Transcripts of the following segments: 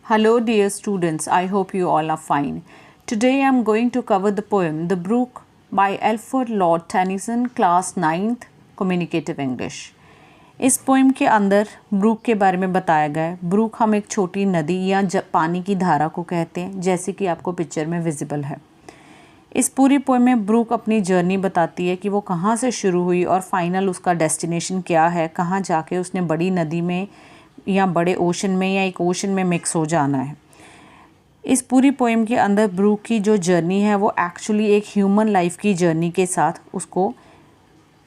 Hello, dear students. I hope you all are fine. Today I am going to cover the poem The Brook by Alfred Lord Tennyson, class 9th, Communicative English. इस poem के अंदर Brooke के बारे में बताया गया है। Brooke हम एक छोटी नदी या पानी की धारा को कहते हैं, जैसे कि आपको पिक्चर में विजिबल है। इस पूरी पोएम में ब्रूक अपनी जर्नी बताती है कि वो कहाँ से शुरू हुई और फाइनल उसका डेस्टिनेशन क्या है, कहाँ जाके उसने बड़ी नदी में या बड़े ओशन में या एक ओशन में मिक्स हो जाना है। इस पूरी पोएम के अंदर ब्रूक की जो जर्नी है वो एक्चुअली एक ह्यूमन लाइफ की जर्नी के साथ उसको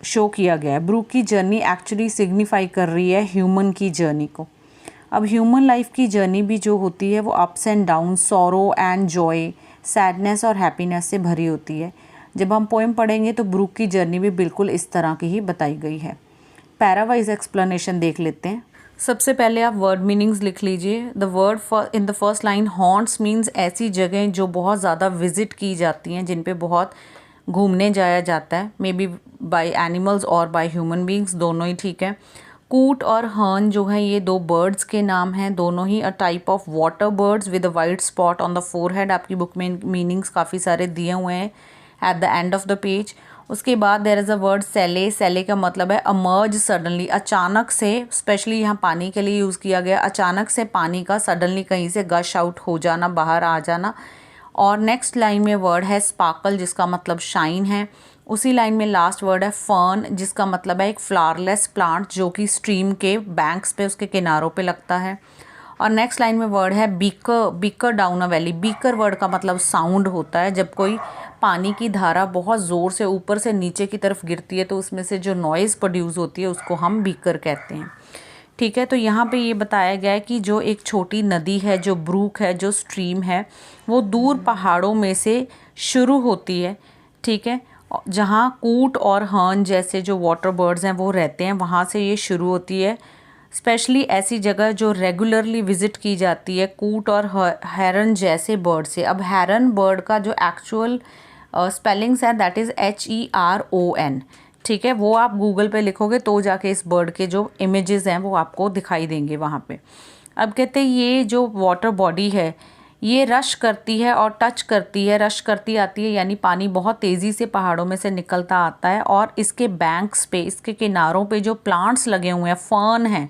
शो किया गया है। ब्रूक की जर्नी एक्चुअली सिग्निफाई कर रही है ह्यूमन की जर्नी को। अब ह्यूमन लाइफ की जर्नी भी जो होती है वो ups and down, sorrow and Joy, sadness और हैप्पीनेस से भरी होती है। जब हम पोएम पढ़ेंगे तो ब्रूक की जर्नी भी बिल्कुल इस तरह की ही बताई गई है। पैरावाइज एक्सप्लेनेशन देख लेते हैं। सबसे पहले आप वर्ड मीनिंग्स लिख लीजिए। The word in the first line haunts means ऐसी जगह जो बहुत ज़्यादा विजिट की जाती हैं, जिन पे बहुत घूमने जाया जाता है, मे बी बाय एनिमल्स और बाय ह्यूमन बींग्स, दोनों ही ठीक है। कूट और हर्न जो है ये दो बर्ड्स के नाम हैं, दोनों ही a type of water birds with a white spot on the forehead. आपकी बुक में मीनिंग्स काफ़ी सारे दिए हुए हैं at the end of the page. उसके बाद there is a word sally. Sally का मतलब है अमर्ज सडनली, अचानक से, स्पेशली यहाँ पानी के लिए यूज़ किया गया। अचानक से पानी का सडनली कहीं से गश आउट हो जाना, बाहर आ जाना। और नेक्स्ट लाइन में वर्ड है स्पार्कल, जिसका मतलब शाइन है। उसी लाइन में लास्ट वर्ड है फर्न, जिसका मतलब है एक फ्लावरलेस प्लांट जो कि स्ट्रीम के बैंक्स पे, उसके किनारों पे लगता है। और नेक्स्ट लाइन में वर्ड है beaker. Beaker down a valley. Beaker word का मतलब साउंड होता है। जब कोई पानी की धारा बहुत ज़ोर से ऊपर से नीचे की तरफ गिरती है तो उसमें से जो नॉइज़ प्रोड्यूस होती है उसको हम बीकर कहते हैं। ठीक है, तो यहाँ पे ये बताया गया है कि जो एक छोटी नदी है, जो ब्रूक है, जो स्ट्रीम है, वो दूर पहाड़ों में से शुरू होती है। ठीक है, जहाँ कूट और हर्न जैसे जो वाटर बर्ड्स हैं वो रहते हैं, वहाँ से ये शुरू होती है। स्पेशली ऐसी जगह जो रेगुलरली विज़िट की जाती है कूट और हेरन जैसे बर्ड से। अब हेरन बर्ड का जो एक्चुअल स्पेलिंग्स है दैट इज़ HERON। ठीक है, वो आप गूगल पे लिखोगे तो जाके इस बर्ड के जो इमेजेस हैं वो आपको दिखाई देंगे वहाँ पे। अब कहते हैं ये जो वाटर बॉडी है ये रश करती है और टच करती है। रश करती आती है यानी पानी बहुत तेज़ी से पहाड़ों में से निकलता आता है और इसके बैंक्स पे, इसके किनारों पे जो प्लांट्स लगे हुए हैं, फर्न हैं,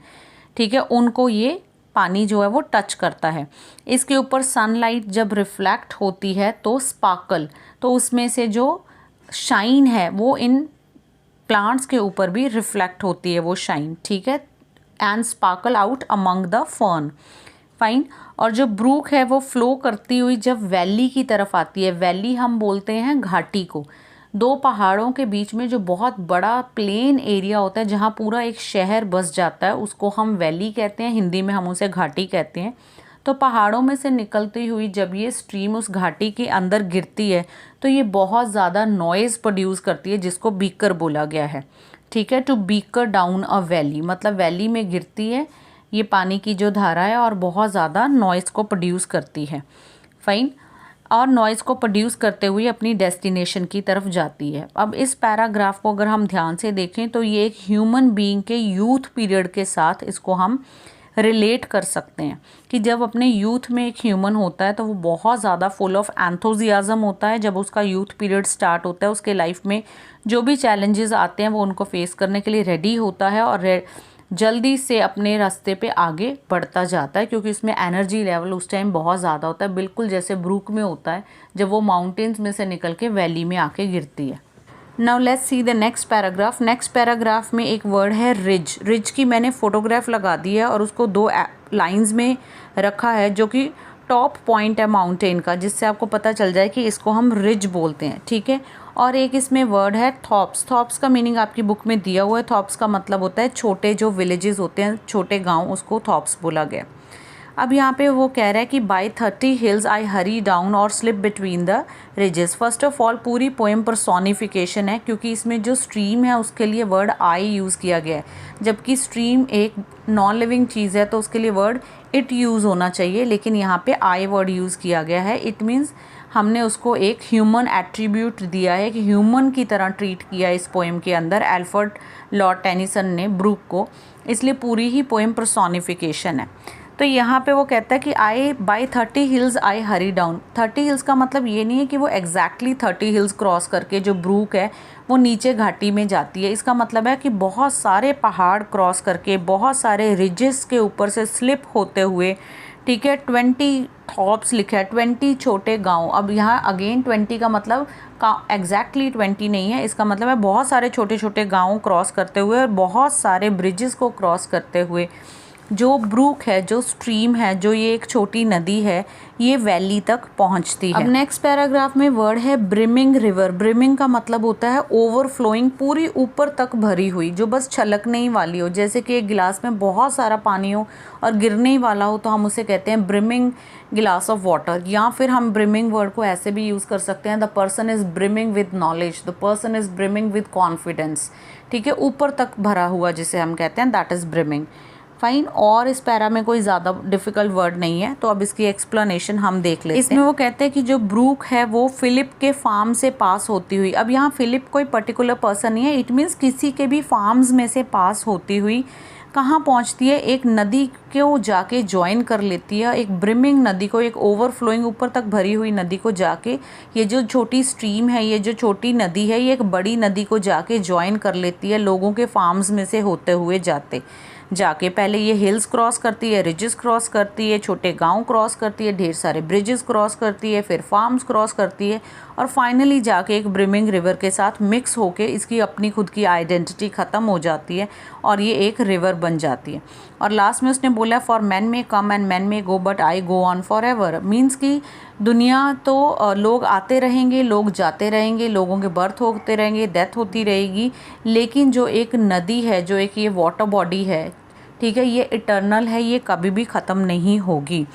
ठीक है, उनको ये पानी जो है वो टच करता है। इसके ऊपर सनलाइट जब रिफ्लेक्ट होती है तो स्पार्कल, तो उसमें से जो शाइन है वो इन प्लांट्स के ऊपर भी रिफ्लेक्ट होती है वो शाइन। ठीक है, and sparkle out among the fern. Fine. और जो ब्रूक है वो फ्लो करती हुई जब वैली की तरफ आती है, वैली हम बोलते हैं घाटी को, दो पहाड़ों के बीच में जो बहुत बड़ा प्लेन एरिया होता है जहाँ पूरा एक शहर बस जाता है, उसको हम वैली कहते हैं, हिंदी में हम उसे घाटी कहते हैं। तो पहाड़ों में से निकलती हुई जब ये स्ट्रीम उस घाटी के अंदर गिरती है तो ये बहुत ज़्यादा नॉइज़ प्रोड्यूस करती है, जिसको बीकर बोला गया है। ठीक है, to bicker down a valley मतलब वैली में गिरती है ये पानी की जो धारा है और बहुत ज़्यादा नॉइज़ को प्रोड्यूस करती है। फाइन। और नॉइज़ को प्रोड्यूस करते हुए अपनी डेस्टिनेशन की तरफ जाती है। अब इस पैराग्राफ को अगर हम ध्यान से देखें तो ये एक ह्यूमन बीइंग के यूथ पीरियड के साथ इसको हम रिलेट कर सकते हैं कि जब अपने यूथ में एक ह्यूमन होता है तो वो बहुत ज़्यादा फुल ऑफ एंथुजियाज़म होता है। जब उसका यूथ पीरियड स्टार्ट होता है उसके लाइफ में जो भी चैलेंजेस आते हैं वो उनको फेस करने के लिए रेडी होता है और जल्दी से अपने रास्ते पे आगे बढ़ता जाता है, क्योंकि उसमें एनर्जी लेवल उस टाइम बहुत ज़्यादा होता है, बिल्कुल जैसे ब्रूक में होता है जब वो माउंटेन्स में से निकल के वैली में आके गिरती है। Now let's see the next paragraph. Next paragraph में एक वर्ड है रिज। रिज की मैंने फोटोग्राफ लगा दी है और उसको दो लाइंस में रखा है जो कि टॉप पॉइंट है माउंटेन का, जिससे आपको पता चल जाए कि इसको हम रिज बोलते हैं। ठीक है, और एक इसमें वर्ड है थॉप्स। थॉप्स का मीनिंग आपकी बुक में दिया हुआ है। थॉप्स का मतलब होता है छोटे जो विलेजेस होते हैं, छोटे गांव, उसको थॉप्स बोला गया। अब यहाँ पे वो कह रहा है कि बाय 30 हिल्स आई हरी डाउन और slip between the ridges. First of all पूरी पोएम पर्सोनिफिकेशन है, क्योंकि इसमें जो स्ट्रीम है उसके लिए वर्ड आई ह्यूज़ किया गया है, जबकि स्ट्रीम एक नॉन लिविंग चीज़ है तो उसके लिए वर्ड इट यूज़ होना चाहिए, लेकिन यहाँ पे आई वर्ड यूज़ किया गया है। इट मीन्स हमने उसको एक ह्यूमन एट्रीब्यूट दिया है कि ह्यूमन की तरह ट्रीट किया इस पोएम के अंदर एल्फ्रेड लॉर्ड टेनिसन ने ब्रूक को, इसलिए पूरी ही पोएम पर्सोनिफिकेशन है। तो यहाँ पे वो कहता है कि आई बाय 30 हिल्स आई हरी डाउन। 30 हिल्स का मतलब ये नहीं है कि वो एग्जैक्टली 30 हिल्स क्रॉस करके जो ब्रूक है वो नीचे घाटी में जाती है। इसका मतलब है कि बहुत सारे पहाड़ क्रॉस करके, बहुत सारे रिजेस के ऊपर से स्लिप होते हुए, ठीक है, 20 टॉप्स लिखा है, 20 छोटे गांव। अब यहाँ अगेन 20 का मतलब एग्जैक्टली 20 नहीं है, इसका मतलब है बहुत सारे छोटे छोटे गांव क्रॉस करते हुए और बहुत सारे ब्रिजेस को क्रॉस करते हुए जो ब्रूक है, जो स्ट्रीम है, जो ये एक छोटी नदी है, ये वैली तक पहुंचती है। अब नेक्स्ट पैराग्राफ में वर्ड है ब्रिमिंग रिवर। ब्रिमिंग का मतलब होता है ओवरफ्लोइंग, पूरी ऊपर तक भरी हुई, जो बस छलकने ही वाली हो। जैसे कि एक गिलास में बहुत सारा पानी हो और गिरने ही वाला हो तो हम उसे कहते हैं ब्रिमिंग गिलास ऑफ वाटर। या फिर हम ब्रिमिंग वर्ड को ऐसे भी यूज़ कर सकते हैं, the person is brimming with knowledge, the person is brimming with confidence, ठीक है, ऊपर तक भरा हुआ जिसे हम कहते हैं, दैट इज़ ब्रिमिंग। फाइन। और इस पैरा में कोई ज़्यादा डिफ़िकल्ट वर्ड नहीं है, तो अब इसकी एक्सप्लेनेशन हम देख लेते हैं। इसमें वो कहते हैं कि जो ब्रूक है वो फिलिप के फार्म से पास होती हुई। अब यहाँ फिलिप कोई पर्टिकुलर पर्सन नहीं है, इट मीन्स किसी के भी फार्म्स में से पास होती हुई कहाँ पहुँचती है, एक नदी को जाके ज्वाइन कर लेती है। एक ब्रिमिंग नदी को, एक ओवरफ्लोइंग ऊपर तक भरी हुई नदी को जाके, ये जो छोटी स्ट्रीम है, ये जो छोटी नदी है, ये एक बड़ी नदी को जाके ज्वाइन कर लेती है, लोगों के फार्म्स में से होते हुए जाके पहले ये हिल्स क्रॉस करती है, रिजेस क्रॉस करती है, छोटे गांव क्रॉस करती है, ढेर सारे ब्रिजेस क्रॉस करती है, फिर फार्म्स क्रॉस करती है और फाइनली जाके एक ब्रिमिंग रिवर के साथ मिक्स होके इसकी अपनी खुद की आइडेंटिटी ख़त्म हो जाती है और ये एक रिवर बन जाती है। और लास्ट में उसने बोला फॉर मैन में कम and men may go but I go on for ever. Means कि दुनिया तो लोग आते रहेंगे, लोग जाते रहेंगे, लोगों के बर्थ होते रहेंगे, डेथ होती रहेगी, लेकिन जो एक नदी है, जो एक ये वाटर बॉडी है, ठीक है, ये इटर्नल है, ये कभी भी ख़त्म नहीं होगी।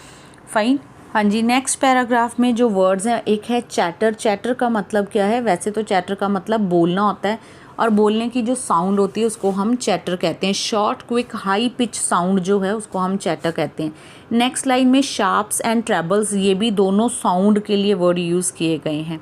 फाइन। हाँ जी, नेक्स्ट पैराग्राफ में जो वर्ड्स हैं, एक है चैटर। चैटर का मतलब क्या है? वैसे तो चैटर का मतलब बोलना होता है और बोलने की जो साउंड होती है उसको हम चैटर कहते हैं। Short quick high pitch sound जो है उसको हम चैटर कहते हैं। नेक्स्ट लाइन में शार्प्स एंड ट्रेबल्स, ये भी दोनों साउंड के लिए वर्ड यूज़ किए गए हैं।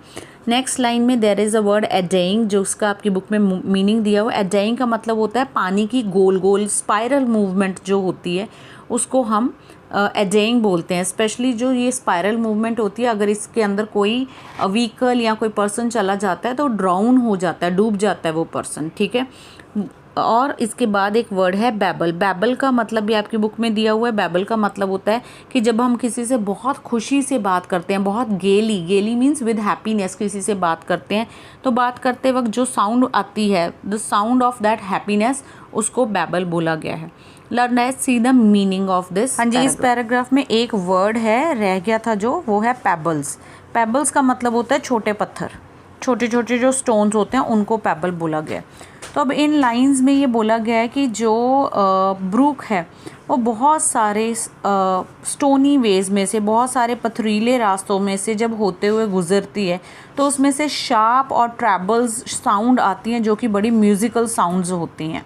नेक्स्ट लाइन में देयर इज़ अ वर्ड एडेइंग, जो उसका आपकी बुक में मीनिंग दिया हुआ। एडेइंग का मतलब होता है पानी की गोल गोल स्पाइरल मूवमेंट जो होती है उसको हम एडेइंग बोलते हैं। स्पेशली जो ये स्पाइरल मूवमेंट होती है, अगर इसके अंदर कोई व्हीकल या कोई पर्सन चला जाता है तो ड्राउन हो जाता है, डूब जाता है वो पर्सन, ठीक है। और इसके बाद एक वर्ड है बैबल। बैबल का मतलब भी आपकी बुक में दिया हुआ है। बैबल का मतलब होता है कि जब हम किसी से बहुत खुशी से बात करते हैं, बहुत गेली मीन्स विद हैप्पीनेस किसी से बात करते हैं, तो बात करते वक्त जो साउंड आती है, the sound of that happiness, उसको बैबल बोला गया है। Let's see the meaning of this. हाँ जी, इस पैराग्राफ में एक वर्ड है रह गया था जो, वो है पेबल्स। पेबल्स का मतलब होता है छोटे पत्थर, छोटे छोटे जो स्टोन्स होते हैं उनको पेबल बोला गया। तो अब इन लाइंस में ये बोला गया है कि जो ब्रूक है वो बहुत सारे स्टोनी वेज में से, बहुत सारे पथरीले रास्तों में से जब होते हुए गुजरती है तो उसमें से शार्प और ट्रैबल्स साउंड आती हैं जो कि बड़ी म्यूज़िकल साउंड्स होती हैं,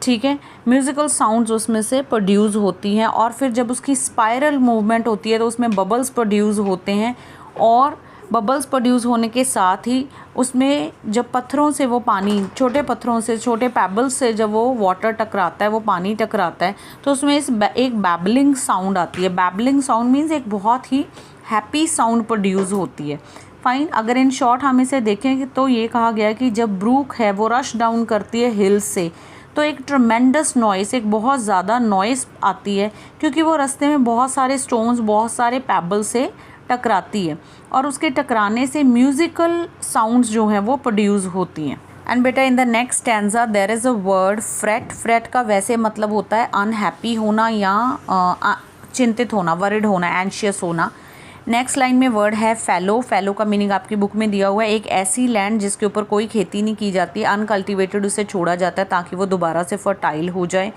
ठीक है। म्यूज़िकल साउंड्स उसमें से प्रोड्यूस होती हैं और फिर जब उसकी स्पाइरल मूवमेंट होती है तो उसमें बबल्स प्रोड्यूस होते हैं और बबल्स प्रोड्यूस होने के साथ ही उसमें जब पत्थरों से वो पानी, छोटे पत्थरों से, छोटे पेबल्स से जब वो वाटर टकराता है, वो पानी टकराता है, तो उसमें एक बैबलिंग साउंड आती है। बैबलिंग साउंड मीन्स एक बहुत ही हैप्पी साउंड प्रोड्यूस होती है। फाइन। अगर इन शॉर्ट हम इसे देखें तो ये कहा गया कि जब ब्रूक है वो रश डाउन करती है हिल्स से तो एक ट्रमेंडस नॉइस, एक बहुत ज़्यादा नॉइस आती है क्योंकि वो रास्ते में बहुत सारे स्टोन्स, बहुत सारे पेबल से टकराती है और उसके टकराने से म्यूज़िकल साउंड्स जो हैं वो प्रोड्यूस होती हैं। एंड बेटा in the next stanza there is a word fret. Fret का वैसे मतलब होता है अनहैप्पी होना या चिंतित होना, वरिड होना, एंशियस होना। नेक्स्ट लाइन में वर्ड है फैलो। फैलो का मीनिंग आपकी बुक में दिया हुआ है, एक ऐसी लैंड जिसके ऊपर कोई खेती नहीं की जाती, अनकल्टिवेटेड, उसे छोड़ा जाता है ताकि वो दोबारा से फर्टाइल हो जाए।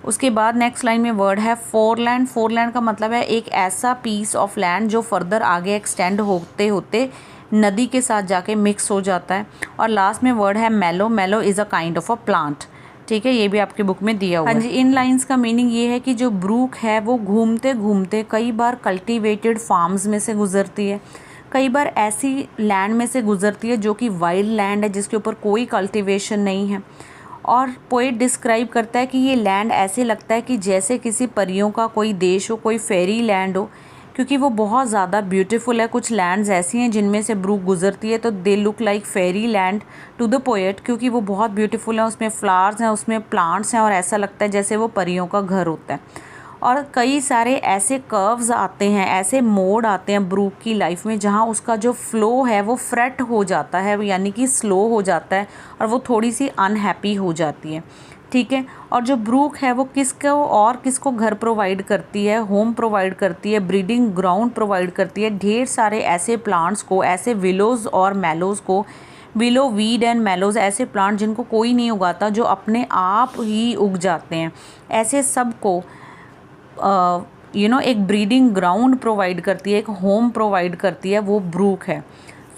उसके बाद नेक्स्ट लाइन में वर्ड है फोरलैंड। फोरलैंड का मतलब है एक ऐसा पीस ऑफ लैंड जो फर्दर आगे एक्सटेंड होते होते नदी के साथ जाके मिक्स हो जाता है। और लास्ट में वर्ड है मेलो। मेलो is a kind of a plant, ठीक है, ये भी आपकी बुक में दिया हुआ है। हाँ जी, इन लाइंस का मीनिंग ये है कि जो ब्रूक है वो घूमते घूमते कई बार कल्टीवेटेड फार्म्स में से गुजरती है, कई बार ऐसी लैंड में से गुजरती है जो कि वाइल्ड लैंड है जिसके ऊपर कोई कल्टीवेशन नहीं है, और पोएट डिस्क्राइब करता है कि ये लैंड ऐसे लगता है कि जैसे किसी परियों का कोई देश हो, कोई फेरी लैंड हो, क्योंकि वो बहुत ज़्यादा ब्यूटीफुल है। कुछ लैंड्स ऐसी हैं जिनमें से ब्रूक गुजरती है तो they look like fairy land to the poet, क्योंकि वो बहुत ब्यूटीफुल है, उसमें फ्लावर्स हैं, उसमें प्लांट्स हैं और ऐसा लगता है जैसे वो परियों का घर होता है। और कई सारे ऐसे कर्व्स आते हैं, ऐसे मोड़ आते हैं ब्रूक की लाइफ में जहाँ उसका जो फ्लो है वो फ्रेट हो जाता है, यानी कि स्लो हो जाता है और वो थोड़ी सी अनहैप्पी हो जाती है, ठीक है। और जो ब्रूक है वो किसको घर प्रोवाइड करती है, होम प्रोवाइड करती है, ब्रीडिंग ग्राउंड प्रोवाइड करती है ढेर सारे ऐसे प्लांट्स को, ऐसे विलोज़ और मैलोज़ को। विलो, वीड एंड मैलोज़ ऐसे प्लांट जिनको कोई नहीं उगाता, जो अपने आप ही उग जाते हैं, ऐसे सब को एक ब्रीडिंग ग्राउंड प्रोवाइड करती है, एक होम प्रोवाइड करती है, वो ब्रूक है।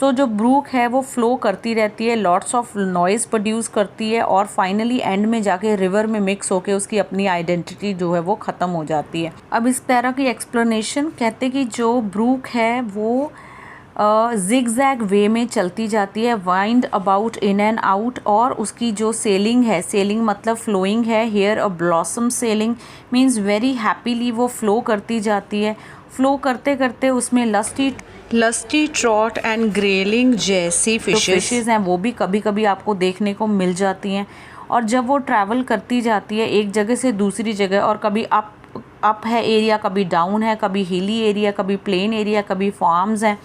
सो जो ब्रूक है वो फ्लो करती रहती है, लॉट्स ऑफ नॉइज़ प्रोड्यूस करती है और फाइनली एंड में जाके रिवर में मिक्स होके उसकी अपनी आइडेंटिटी जो है वो ख़त्म हो जाती है। अब इस पैरा की एक्सप्लेनेशन कहते कि जो ब्रूक है वो जिगजैग वे में चलती जाती है, wind about in and out, और उसकी जो सेलिंग है, सेलिंग मतलब फ्लोइंग है, here a blossom sailing means very happily वो फ्लो करती जाती है। फ्लो करते करते उसमें लस्टी ट्रॉट एंड ग्रेलिंग जैसी फिशेस हैं वो भी कभी कभी आपको देखने को मिल जाती हैं। और जब वो ट्रैवल करती जाती है एक जगह से दूसरी जगह, और कभी अप है एरिया, कभी डाउन है, कभी हिली एरिया, कभी प्लेन एरिया, कभी फार्म्स हैं,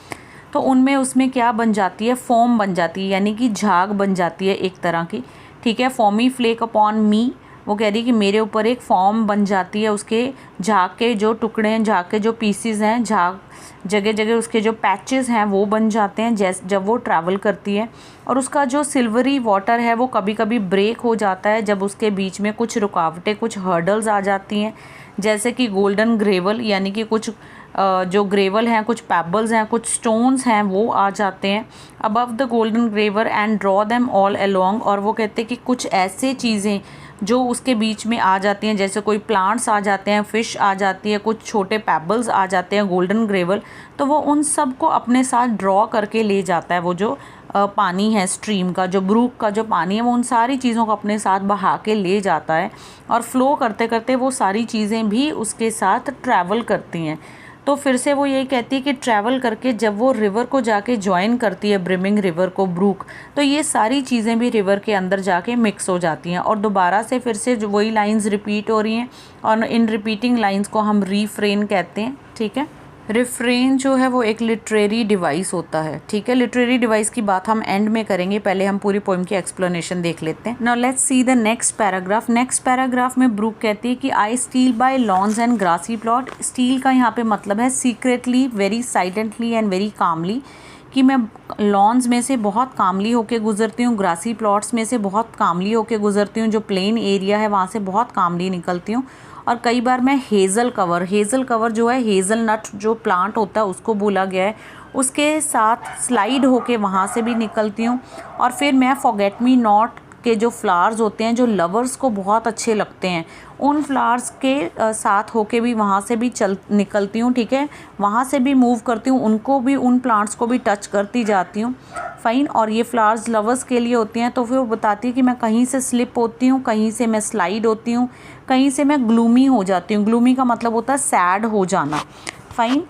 तो उसमें क्या बन जाती है, फोम बन जाती है, यानी कि झाग बन जाती है एक तरह की, ठीक है। फॉर्मी फ्लेक अपॉन मी, वो कह रही है कि मेरे ऊपर एक फॉर्म बन जाती है, उसके झाग के जो टुकड़े हैं, झाग के जो पीसीज हैं, झाग जगह जगह उसके जो पैचेस हैं वो बन जाते हैं जब वो ट्रैवल करती है। और उसका जो सिल्वरी वाटर है वो कभी कभी ब्रेक हो जाता है जब उसके बीच में कुछ रुकावटें, कुछ हर्डल्स आ जाती हैं, जैसे कि गोल्डन ग्रेवल, यानी कि कुछ जो ग्रेवल हैं, कुछ पैबल्स हैं, कुछ स्टोन्स हैं, वो आ जाते हैं above the golden graver and draw them all along. और वो कहते हैं कि कुछ ऐसे चीज़ें जो उसके बीच में आ जाती हैं, जैसे कोई प्लांट्स आ जाते हैं, फ़िश आ जाती है, कुछ छोटे पैबल्स आ जाते हैं, गोल्डन ग्रेवल, तो वो उन सब को अपने साथ ड्रॉ करके ले जाता है। वो जो पानी है स्ट्रीम का, जो ब्रूक का जो पानी है, वो उन सारी चीज़ों को अपने साथ बहा के ले जाता है और फ्लो करते करते वो सारी चीज़ें भी उसके साथ ट्रैवल करती हैं। तो फिर से वो यही कहती है कि ट्रैवल करके जब वो रिवर को जाके ज्वाइन करती है, ब्रिमिंग रिवर को, ब्रूक, तो ये सारी चीज़ें भी रिवर के अंदर जाके मिक्स हो जाती हैं। और दोबारा से फिर से जो वही लाइंस रिपीट हो रही हैं, और इन रिपीटिंग लाइंस को हम रिफ्रेन कहते हैं, ठीक है। रिफ्रेन जो है वो एक लिटरेरी डिवाइस होता है, ठीक है। लिटरेरी डिवाइस की बात हम एंड में करेंगे, पहले हम पूरी पोएम की एक्सप्लेनेशन देख लेते हैं। Now let's see the next paragraph. Next paragraph में ब्रूक कहती है कि I steal by lawns and grassy plot. Steal का यहाँ पे मतलब है secretly, very silently and very calmly, कि मैं लॉन्स में से बहुत कामली होके गुजरती हूँ, ग्रासी प्लॉट्स में से बहुत कामली होके गुजरती हूँ, जो प्लेन एरिया है वहाँ से बहुत कामली निकलती हूँ। और कई बार मैं हेज़ल कवर जो है, हेज़ल नट जो प्लांट होता है उसको बोला गया है, उसके साथ स्लाइड होके वहाँ से भी निकलती हूँ। और फिर मैं फॉरगेट मी नॉट के जो फ्लावर्स होते हैं, जो लवर्स को बहुत अच्छे लगते हैं, उन फ्लावर्स के साथ होके भी वहाँ से भी निकलती हूँ, ठीक है। वहाँ से भी मूव करती हूँ, उनको भी, उन प्लांट्स को भी टच करती जाती हूँ, फ़ाइन। और ये फ्लावर्स लवर्स के लिए होती हैं। तो फिर वो बताती है कि मैं कहीं से स्लिप होती हूँ, कहीं से मैं स्लाइड होती हूँ, कहीं से मैं ग्लूमी हो जाती हूँ। ग्लूमी का मतलब होता है सैड हो जाना, फ़ाइन।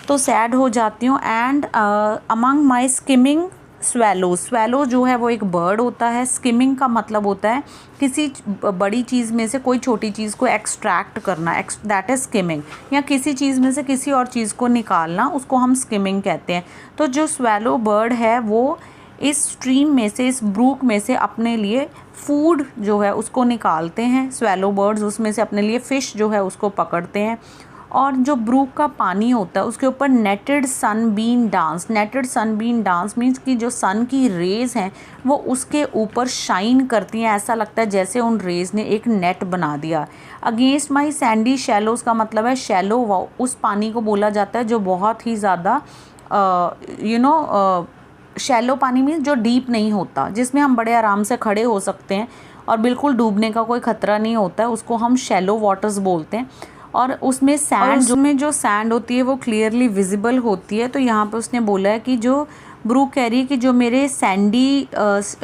तो सैड हो जाती हूँ। And among my skimming swallow जो है वो एक बर्ड होता है। स्किमिंग का मतलब होता है किसी बड़ी चीज़ में से कोई छोटी चीज़ को एक्सट्रैक्ट करना, दैट इज़ स्किमिंग, या किसी चीज़ में से किसी और चीज़ को निकालना, उसको हम स्किमिंग कहते हैं। तो जो स्वैलो बर्ड है वो इस स्ट्रीम में से, इस ब्रूक में से अपने लिए फूड जो है उसको निकालते हैं। स्वैलो बर्ड्स उसमें से अपने लिए फ़िश जो है उसको पकड़ते हैं। और जो ब्रूक का पानी होता है उसके ऊपर नेटेड सनबीन डांस मीन्स कि जो सन की रेज़ हैं वो उसके ऊपर शाइन करती हैं, ऐसा लगता है जैसे उन रेज़ ने एक नेट बना दिया। अगेंस्ट माई सैंडी शैलोज़ का मतलब है शैलो, उस पानी को बोला जाता है जो बहुत ही ज़्यादा शैलो पानी मीन्स जो डीप नहीं होता, जिसमें हम बड़े आराम से खड़े हो सकते हैं और बिल्कुल डूबने का कोई ख़तरा नहीं होता है, उसको हम शैलो वाटर्स बोलते हैं। और उसमें जो सैंड होती है वो क्लियरली विजिबल होती है। तो यहाँ पे उसने बोला है कि जो ब्रूक कह रही है कि जो मेरे सैंडी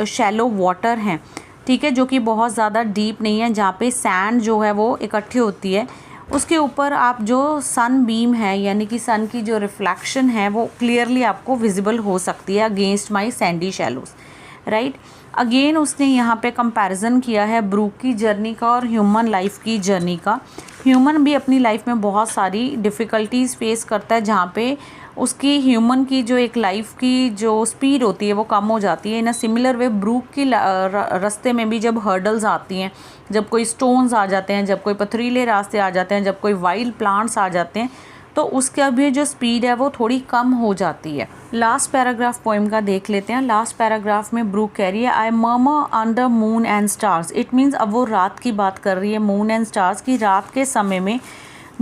शैलो वाटर हैं, ठीक है, जो कि बहुत ज़्यादा डीप नहीं है, जहाँ पे सैंड जो है वो इकट्ठी होती है। उसके ऊपर आप जो सन बीम है यानी कि सन की जो रिफ्लेक्शन है वो क्लियरली आपको विजिबल हो सकती है against my sandy shallows, right. Again उसने यहाँ पे कंपैरिजन किया है ब्रूक की जर्नी का और ह्यूमन लाइफ की जर्नी का। ह्यूमन भी अपनी लाइफ में बहुत सारी डिफ़िकल्टीज़ फेस करता है, जहाँ पे उसकी ह्यूमन की जो एक लाइफ की जो स्पीड होती है वो कम हो जाती है। इन अ सिमिलर वे ब्रूक की रास्ते में भी जब हर्डल्स आती हैं, जब कोई स्टोन्स आ जाते हैं, जब कोई पथरीले रास्ते आ जाते हैं, जब कोई वाइल्ड प्लांट्स आ जाते हैं, तो उसका भी जो स्पीड है वो थोड़ी कम हो जाती है। लास्ट पैराग्राफ पोएम का देख लेते हैं। लास्ट पैराग्राफ में ब्रूक कह रही है I murmur under moon and stars. It means अब वो रात की बात कर रही है, मून एंड स्टार्स की। रात के समय में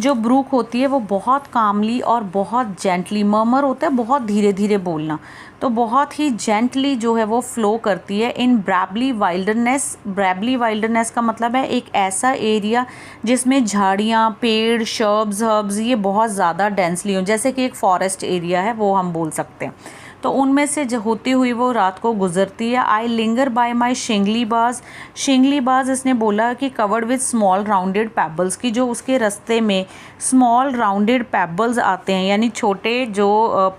जो ब्रूक होती है वो बहुत कामली और बहुत जेंटली, मर्मर होता है बहुत धीरे धीरे बोलना, तो बहुत ही जेंटली जो है वो फ्लो करती है इन ब्रैबली वाइल्डरनेस। ब्रैबली वाइल्डरनेस का मतलब है एक ऐसा एरिया जिसमें झाड़ियाँ, पेड़, शर्ब्स, हर्ब्स ये बहुत ज़्यादा डेंसली हो, जैसे कि एक फॉरेस्ट एरिया है वो हम बोल सकते हैं। तो उनमें से होती हुई वो रात को गुजरती है। आई लिंगर बाय माई शिंगली बाज। शिंगली बाज इसने बोला कि कवर्ड विद स्मॉल राउंडेड पैबल्स, की जो उसके रास्ते में स्मॉल राउंडेड पैबल्स आते हैं यानी छोटे जो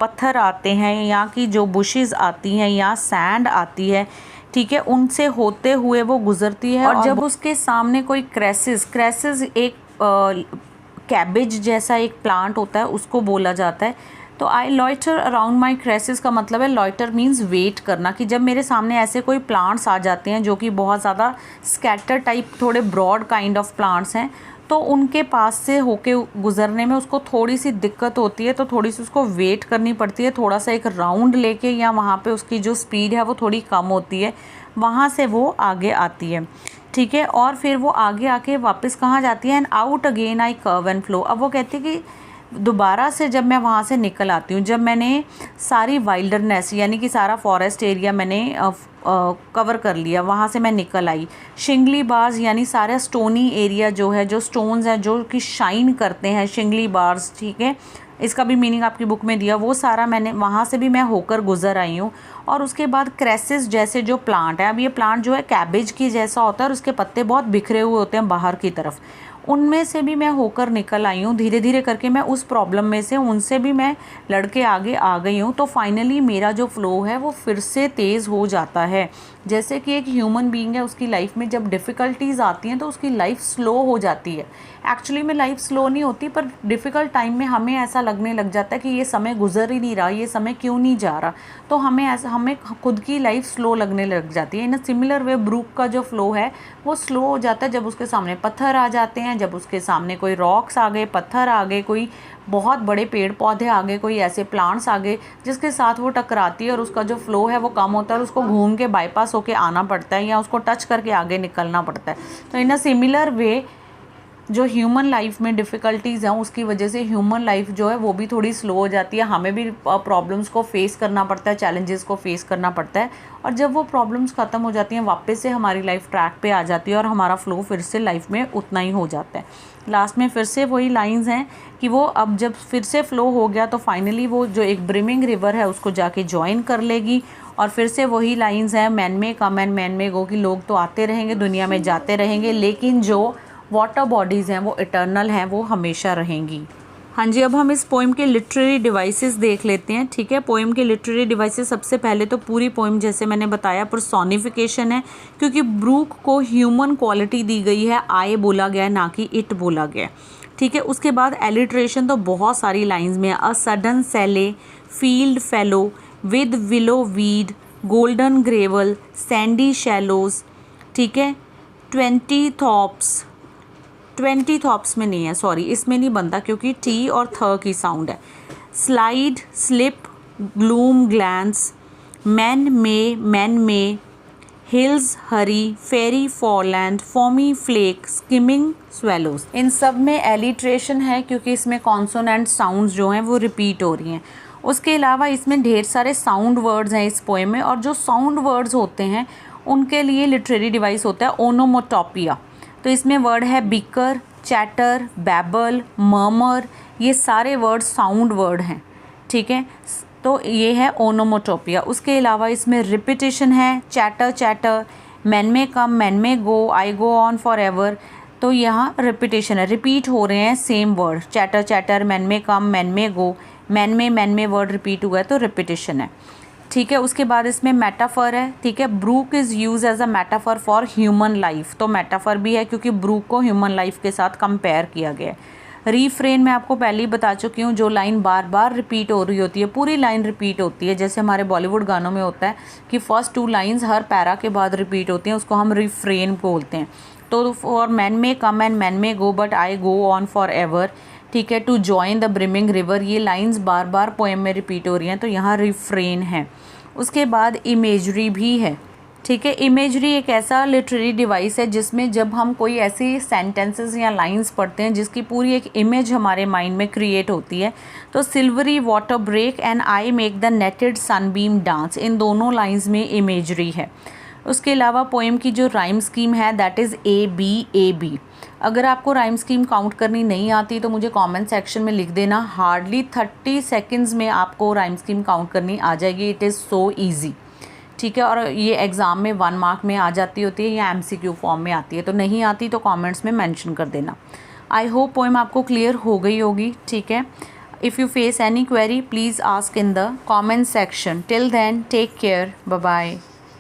पत्थर आते हैं, यहाँ की जो बुशेस आती हैं या सैंड आती है, ठीक है, उनसे होते हुए वो गुजरती है। और जब उसके सामने कोई क्रेसिस एक कैबेज जैसा एक प्लांट होता है उसको बोला जाता है। तो आई लॉइटर अराउंड माई क्रेसिस का मतलब है, लॉइटर मीन्स वेट करना, कि जब मेरे सामने ऐसे कोई प्लांट्स आ जाते हैं जो कि बहुत ज़्यादा स्कैटर टाइप, थोड़े ब्रॉड काइंड ऑफ प्लांट्स हैं, तो उनके पास से होके गुजरने में उसको थोड़ी सी दिक्कत होती है, तो थोड़ी सी उसको वेट करनी पड़ती है, थोड़ा सा एक राउंड लेके, या वहाँ पे उसकी जो स्पीड है वो थोड़ी कम होती है, वहाँ से वो आगे आती है, ठीक है। और फिर वो आगे आके वापस कहाँ जाती है, and out again I curve and flow. अब वो कहती है कि दोबारा से जब मैं वहाँ से निकल आती हूँ, जब मैंने सारी वाइल्डरनेस यानी कि सारा फॉरेस्ट एरिया मैंने कवर कर लिया, वहाँ से मैं निकल आई। शिंगली बार्स यानी सारा स्टोनी एरिया जो है, जो स्टोन्स हैं जो कि शाइन करते हैं, शिंगली बार्स, ठीक है, इसका भी मीनिंग आपकी बुक में दिया, वो सारा मैंने वहाँ से भी मैं होकर गुजर आई हूँ। और उसके बाद क्रेसिस जैसे जो प्लांट है, अब ये प्लांट जो है कैबेज की जैसा होता है और उसके पत्ते बहुत बिखरे हुए होते हैं बाहर की तरफ, उनमें से भी मैं होकर निकल आई हूँ। धीरे धीरे करके मैं उस प्रॉब्लम में से, उनसे भी मैं लड़के आगे आ गई हूँ। तो फाइनली मेरा जो फ्लो है वो फिर से तेज़ हो जाता है। जैसे कि एक ह्यूमन बीइंग है, उसकी लाइफ में जब डिफ़िकल्टीज़ आती हैं तो उसकी लाइफ स्लो हो जाती है। एक्चुअली में लाइफ स्लो नहीं होती, पर डिफ़िकल्ट टाइम में हमें ऐसा लगने लग जाता है कि ये समय गुजर ही नहीं रहा, ये समय क्यों नहीं जा रहा, तो हमें खुद की लाइफ स्लो लगने लग जाती है। इन सिमिलर वे ब्रूक का जो फ्लो है वो स्लो हो जाता है जब उसके सामने पत्थर आ जाते हैं, जब उसके सामने कोई रॉक्स आ गए, पत्थर आ गए, कोई बहुत बड़े पेड़ पौधे आ गए, कोई ऐसे प्लांट्स आ गए जिसके साथ वो टकराती है और उसका जो फ्लो है वो कम होता है और उसको घूम के बाईपास होके आना पड़ता है या उसको टच करके आगे निकलना पड़ता है। तो इन अ सिमिलर वे जो ह्यूमन लाइफ में डिफ़िकल्टीज़ हैं उसकी वजह से ह्यूमन लाइफ जो है वो भी थोड़ी स्लो हो जाती है। हमें भी प्रॉब्लम्स को फेस करना पड़ता है, चैलेंजेस को फेस करना पड़ता है, और जब वो प्रॉब्लम्स ख़त्म हो जाती हैं वापस से हमारी लाइफ ट्रैक पे आ जाती है और हमारा फ्लो फिर से लाइफ में उतना ही हो जाता है। लास्ट में फिर से वही लाइंस हैं कि वो अब जब फिर से फ़्लो हो गया तो फाइनली वो जो एक ब्रिमिंग रिवर है उसको जाके ज्वाइन कर लेगी, और फिर से वही लाइंस हैं, मैन में कम एंड मैन में गो, कि लोग तो आते रहेंगे, दुनिया में जाते रहेंगे, लेकिन जो वाटर बॉडीज़ हैं वो इटर्नल हैं, वो हमेशा रहेंगी। हाँ जी, अब हम इस पोइम के लिटरेरी डिवाइसेस देख लेते हैं, ठीक है। पोइम के लिटरेरी डिवाइसेस, सबसे पहले तो पूरी पोइम जैसे मैंने बताया पर्सोनिफिकेशन है, क्योंकि ब्रूक को ह्यूमन क्वालिटी दी गई है, आई बोला गया है ना कि इट बोला गया, ठीक है। उसके बाद एलिट्रेशन तो बहुत सारी लाइंस में है, a sudden sally, field fallow, with willow weed, golden gravel, sandy shallows, ठीक है। 20 थॉप्स में नहीं है, सॉरी इसमें नहीं बनता क्योंकि टी और थ की साउंड है। Slide, slip, gloom, glance, men may, hills, hurry, ferry, foreland, foamy, flake, skimming, swallows. इन सब में एलिट्रेशन है क्योंकि इसमें कॉन्सोनेंट साउंड्स जो हैं वो रिपीट हो रही हैं। उसके अलावा इसमें ढेर सारे साउंड वर्ड्स हैं इस पोएम में, और जो साउंड वर्ड्स होते हैं उनके लिए लिटरेरी डिवाइस होता है ओनोमोटोपिया। तो इसमें वर्ड है बिकर, चैटर, बैबल, मर्मर, ये सारे वर्ड साउंड वर्ड हैं, ठीक है। तो ये है ओनोमोटोपिया। उसके अलावा इसमें रिपीटिशन है, चैटर चैटर, मैन में कम, man may go, I go on for ever, तो यहाँ रिपीटेशन है, रिपीट हो रहे हैं same word, chatter chatter, man में कम, मैन में गो, मैन में वर्ड रिपीट हुआ है तो रिपीटेशन है, ठीक है। उसके बाद इसमें मेटाफर है, ठीक है। Brook is use as a metaphor for human life, तो मेटाफर भी है क्योंकि ब्रूक को ह्यूमन लाइफ के साथ कंपेयर किया गया है। रीफ्रेन मैं आपको पहले ही बता चुकी हूँ, जो लाइन बार बार रिपीट हो रही होती है, पूरी लाइन रिपीट होती है, जैसे हमारे बॉलीवुड गानों में होता है कि फर्स्ट 2 लाइन्स हर पैरा के बाद रिपीट होती हैं, उसको हम रिफ्रेन बोलते हैं। तो फॉर मैन में कम and men may go but I go on for ever, ठीक है। To join the brimming river, ये लाइन्स बार बार पोएम में रिपीट हो रही हैं तो यहाँ रिफ्रेन है। उसके बाद इमेजरी भी है, ठीक है। इमेजरी एक ऐसा लिटरेरी डिवाइस है जिसमें जब हम कोई ऐसी सेंटेंसेस या लाइंस पढ़ते हैं जिसकी पूरी एक इमेज हमारे माइंड में क्रिएट होती है, तो silvery water break and I make the netted sunbeam dance, इन दोनों लाइंस में इमेजरी है। उसके अलावा पोएम की जो राइम स्कीम है दैट इज़ ABAB। अगर आपको राइम स्कीम काउंट करनी नहीं आती तो मुझे कमेंट सेक्शन में लिख देना, हार्डली 30 सेकंड्स में आपको राइम स्कीम काउंट करनी आ जाएगी, इट इज़ सो ईजी, ठीक है। और ये एग्ज़ाम में 1 मार्क में आ जाती होती है या MCQ फॉर्म में आती है, तो नहीं आती तो कमेंट्स में मेंशन कर देना। आई होप पोएम आपको क्लियर हो गई होगी, ठीक है। If you face any query please ask in the comment section. Till then take care, bye bye.